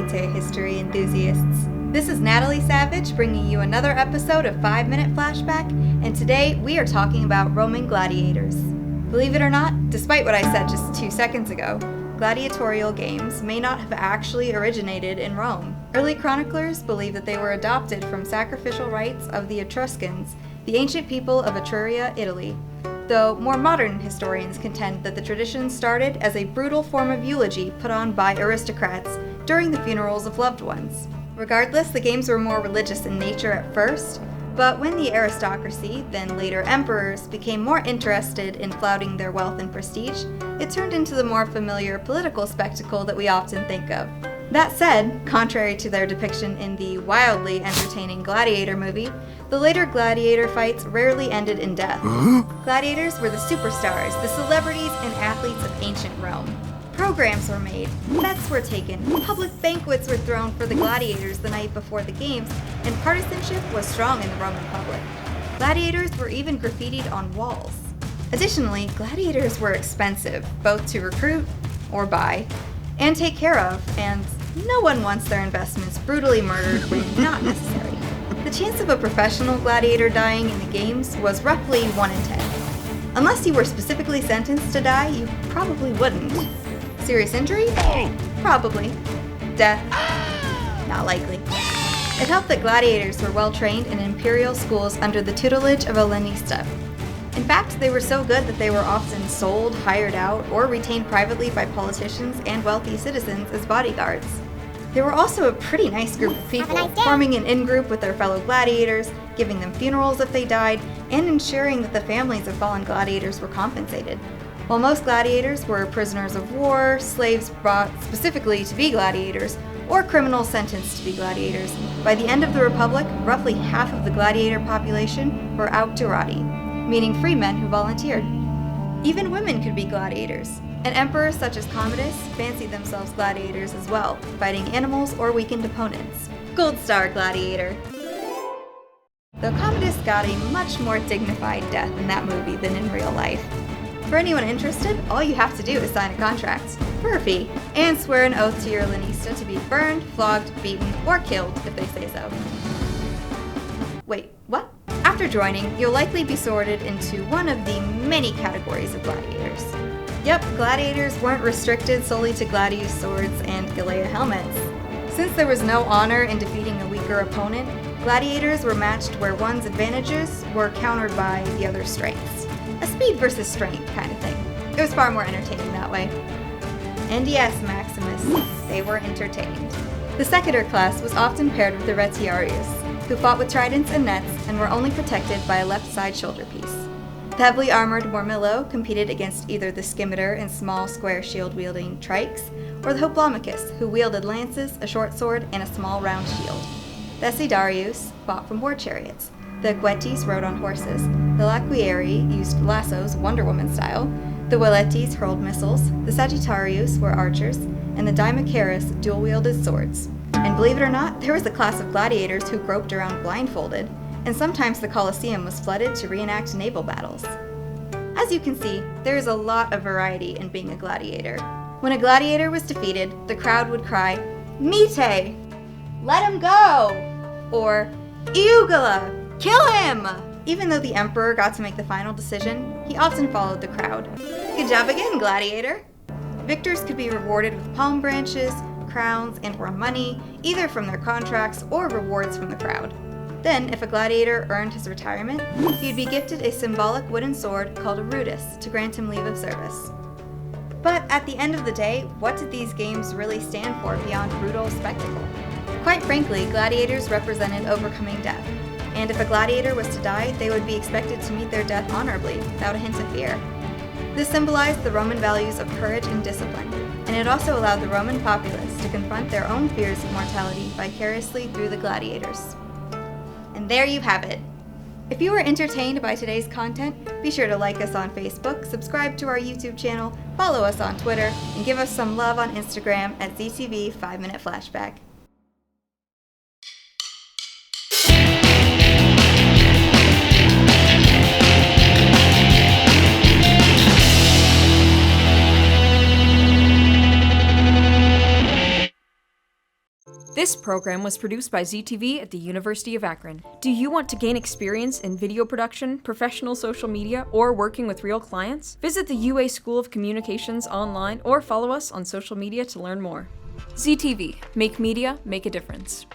military history enthusiasts. This is Natalie Savage bringing you another episode of 5-Minute Flashback, and today we are talking about Roman gladiators. Believe it or not, despite what I said just 2 seconds ago, gladiatorial games may not have actually originated in Rome. Early chroniclers believe that they were adopted from sacrificial rites of the Etruscans, the ancient people of Etruria, Italy, though more modern historians contend that the tradition started as a brutal form of eulogy put on by aristocrats during the funerals of loved ones. Regardless, the games were more religious in nature at first, but when the aristocracy, then later emperors, became more interested in flouting their wealth and prestige, it turned into the more familiar political spectacle that we often think of. That said, contrary to their depiction in the wildly entertaining Gladiator movie, the later gladiator fights rarely ended in death. Gladiators were the superstars, the celebrities and athletes of ancient Rome. Programs were made, bets were taken, public banquets were thrown for the gladiators the night before the games, and partisanship was strong in the Roman public. Gladiators were even graffitied on walls. Additionally, gladiators were expensive, both to recruit or buy, and take care of, and no one wants their investments brutally murdered when not necessary. The chance of a professional gladiator dying in the games was roughly 1 in 10. Unless you were specifically sentenced to die, you probably wouldn't. Serious injury? Probably. Death? Not likely. It helped that gladiators were well trained in imperial schools under the tutelage of a lanista. In fact, they were so good that they were often sold, hired out, or retained privately by politicians and wealthy citizens as bodyguards. They were also a pretty nice group of people, forming an in-group with their fellow gladiators, giving them funerals if they died, and ensuring that the families of fallen gladiators were compensated. While most gladiators were prisoners of war, slaves brought specifically to be gladiators, or criminals sentenced to be gladiators, by the end of the Republic, roughly half of the gladiator population were auctorati, meaning free men who volunteered. Even women could be gladiators, and emperors such as Commodus fancied themselves gladiators as well, fighting animals or weakened opponents. Gold star gladiator. Though Commodus got a much more dignified death in that movie than in real life. For anyone interested, all you have to do is sign a contract, for a fee, and swear an oath to your lanista to be burned, flogged, beaten, or killed if they say so. Wait, what? After joining, you'll likely be sorted into one of the many categories of gladiators. Yep, gladiators weren't restricted solely to gladius swords and galea helmets. Since there was no honor in defeating a weaker opponent, gladiators were matched where one's advantages were countered by the other's strengths. A speed versus strength kind of thing. It was far more entertaining that way. And yes, Maximus, they were entertained. The secutor class was often paired with the retiarius, who fought with tridents and nets and were only protected by a left side shoulder piece. The heavily armored Mormillo competed against either the scimitar and small square shield-wielding trikes, or the hoplomachus, who wielded lances, a short sword, and a small round shield. The Acidarius fought from war chariots. The Aequetes rode on horses. The Laquieri used lassos, Wonder Woman style. The Veletes hurled missiles. The Sagittarius were archers, and the Dymacharis dual-wielded swords. And believe it or not, there was a class of gladiators who groped around blindfolded, and sometimes the Colosseum was flooded to reenact naval battles. As you can see, there is a lot of variety in being a gladiator. When a gladiator was defeated, the crowd would cry, "Mite! Let him go!" Or, "Eugula! Kill him!" Even though the emperor got to make the final decision, he often followed the crowd. Good job again, gladiator! Victors could be rewarded with palm branches, crowns, and/or money, either from their contracts or rewards from the crowd. Then, if a gladiator earned his retirement, he'd be gifted a symbolic wooden sword called a rudis to grant him leave of service. But at the end of the day, what did these games really stand for beyond brutal spectacle? Quite frankly, gladiators represented overcoming death. And if a gladiator was to die, they would be expected to meet their death honorably, without a hint of fear. This symbolized the Roman values of courage and discipline, and it also allowed the Roman populace to confront their own fears of mortality vicariously through the gladiators. And there you have it. If you were entertained by today's content, be sure to like us on Facebook, subscribe to our YouTube channel, follow us on Twitter, and give us some love on Instagram at ZTV 5-Minute Flashback. This program was produced by ZTV at the University of Akron. Do you want to gain experience in video production, professional social media, or working with real clients? Visit the UA School of Communications online or follow us on social media to learn more. ZTV, make media, make a difference.